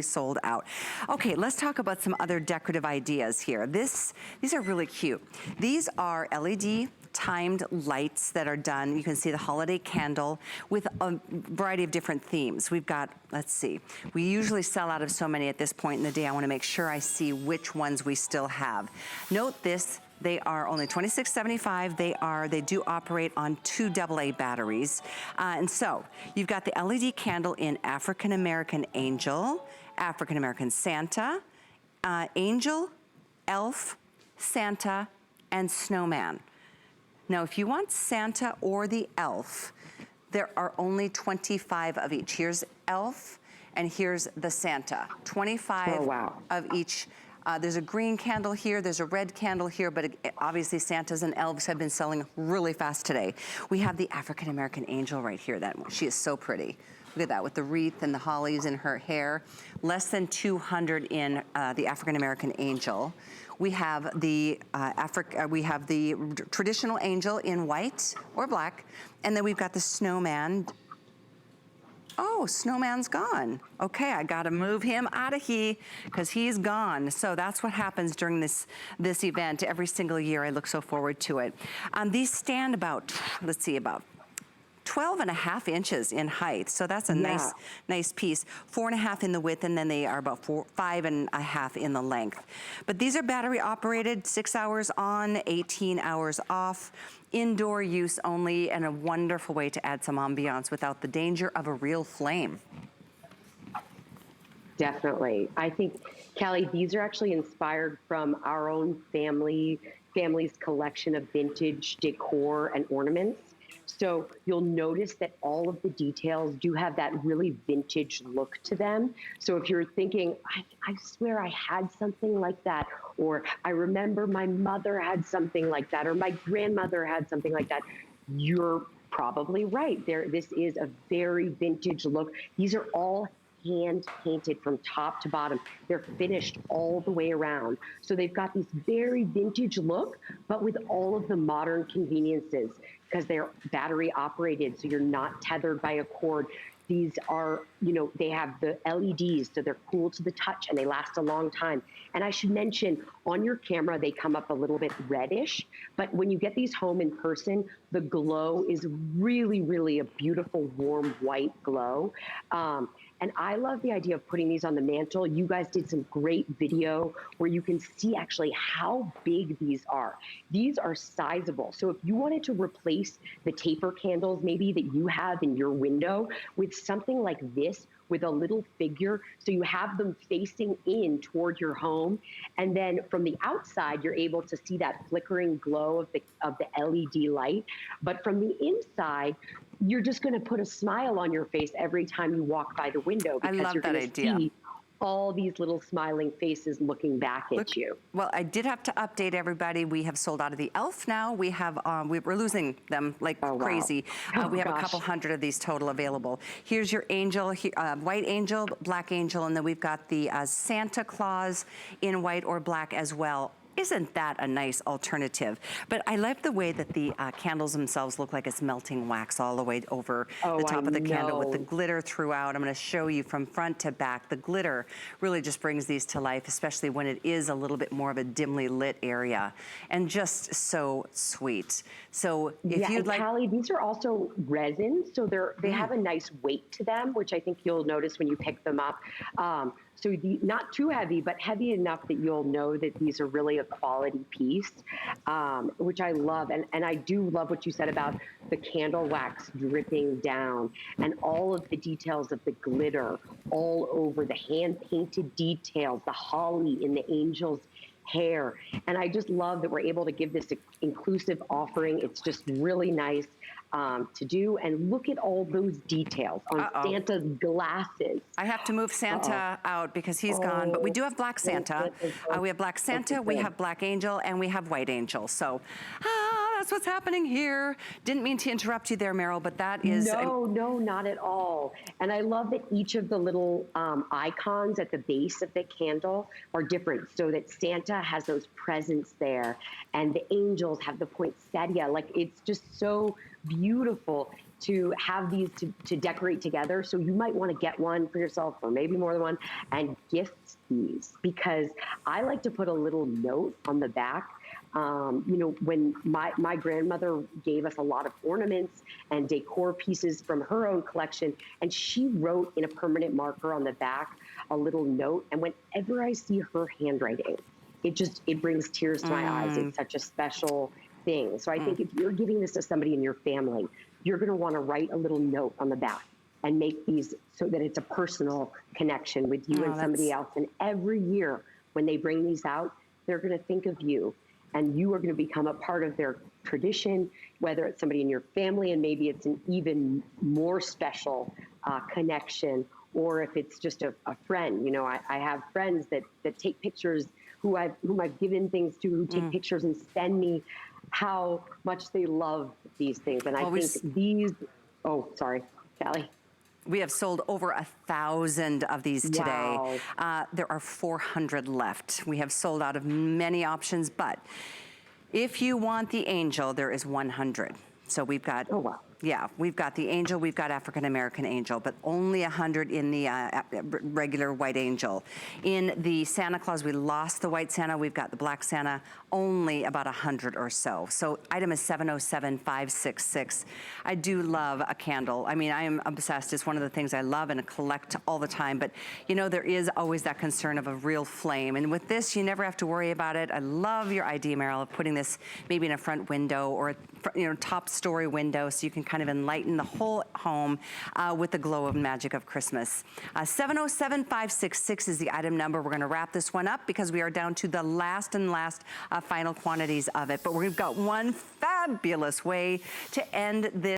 sold out. Okay, let's talk about some other decorative ideas here. These are really cute. These are LED timed lights that are done. You can see the holiday candle with a variety of different themes. We've got, let's see, we usually sell out of so many at this point in the day. I want to make sure I see which ones we still have. Note this, they are only $26.75. They do operate on 2 AA batteries. And so you've got the LED candle in African American Angel, African American Santa, Angel, Elf, Santa, and Snowman. Now, if you want Santa or the Elf, there are only 25 of each. Here's Elf, and here's the Santa. 25 of each. There's a green candle here, there's a red candle here, but obviously Santas and elves have been selling really fast today. We have the African American Angel right here. She is so pretty. Look at that with the wreath and the hollies in her hair. Less than 200 in the African American Angel. We have the traditional angel in white or black, and then we've got the snowman. Oh, Snowman's gone. Okay, I gotta move him out of here because he's gone. So that's what happens during this event every single year. I look so forward to it. These stand about, let's see, about 12.5 inches in height. So that's a nice piece. 4.5 in the width, and then they are about 5.5 in the length. But these are battery operated, 6 hours on, 18 hours off. Indoor use only, and a wonderful way to add some ambiance without the danger of a real flame. Definitely. I think, Callie, these are actually inspired from our own family's collection of vintage decor and ornaments. So you'll notice that all of the details do have that really vintage look to them. So if you're thinking, I swear I had something like that, or I remember my mother had something like that, or my grandmother had something like that, you're probably right. This is a very vintage look. These are all hand painted from top to bottom. They're finished all the way around. So they've got this very vintage look, but with all of the modern conveniences, because they're battery operated, so you're not tethered by a cord. These are, they have the LEDs, so they're cool to the touch and they last a long time. And I should mention, on your camera, they come up a little bit reddish, but when you get these home in person, the glow is really, really a beautiful, warm, white glow. And I love the idea of putting these on the mantle. You guys did some great video where you can see actually how big these are. These are sizable. So if you wanted to replace the taper candles maybe that you have in your window with something like this, with a little figure, so you have them facing in toward your home, and then from the outside you're able to see that flickering glow of the LED light, but from the inside you're just going to put a smile on your face every time you walk by the window, because you're going to see all these little smiling faces looking back at you. Well, I did have to update everybody. We have sold out of the Elf now. We have, we're losing them like crazy. We have a couple hundred of these total available. Here's your angel, white angel, black angel, and then we've got the Santa Claus in white or black as well. Isn't that a nice alternative? But I like the way that the candles themselves look like it's melting wax all the way over the top of the candle with the glitter throughout. I'm gonna show you from front to back. The glitter really just brings these to life, especially when it is a little bit more of a dimly lit area, and just so sweet. So if you'd like— Callie, these are also resin, so they have a nice weight to them, which I think you'll notice when you pick them up. So not too heavy, but heavy enough that you'll know that these are really a quality piece, which I love. And I do love what you said about the candle wax dripping down and all of the details of the glitter all over, the hand-painted details, the holly in the angel's hair. And I just love that we're able to give this inclusive offering. It's just really nice to do. And look at all those details on Santa's glasses. I have to move Santa out because he's gone, but we do have black Santa. We have black Santa, we have black angel, and we have white angel. So that's what's happening here. Didn't mean to interrupt you there, Meryl, but that is— No, not at all. And I love that each of the little icons at the base of the candle are different, so that Santa has those presents there, and the angels have the poinsettia. Like, it's just so beautiful to have these to decorate together. So you might want to get one for yourself or maybe more than one and gift these, because I like to put a little note on the back. You know, when my grandmother gave us a lot of ornaments and decor pieces from her own collection, and she wrote in a permanent marker on the back a little note. And whenever I see her handwriting, it brings tears to my eyes. It's such a special thing. So I think if you're giving this to somebody in your family, you're going to want to write a little note on the back and make these so that it's a personal connection with you and somebody else. And every year when they bring these out, they're going to think of you, and you are going to become a part of their tradition, whether it's somebody in your family and maybe it's an even more special connection, or if it's just a friend. You know, I have friends that take pictures, whom I've given things to, who take pictures and send me how much they love these things. And I think these, oh, sorry, Callie. We have sold over 1,000 of these today. Wow. There are 400 left. We have sold out of many options, but if you want the angel, there is 100. So we've got, oh, wow. Yeah, we've got the angel, we've got African American angel, but only 100 in the regular white angel. In the Santa Claus, we lost the white Santa, we've got the black Santa, only about 100 or so. So item is 707566. I do love a candle. I mean, I am obsessed. It's one of the things I love and collect all the time, but you know, there is always that concern of a real flame. And with this, you never have to worry about it. I love your idea, Meryl, of putting this maybe in a front window or a top story window, so you can kind of enlighten the whole home with the glow of magic of Christmas. 707566 is the item number. We're gonna wrap this one up because we are down to the last final quantities of it, but we've got one fabulous way to end this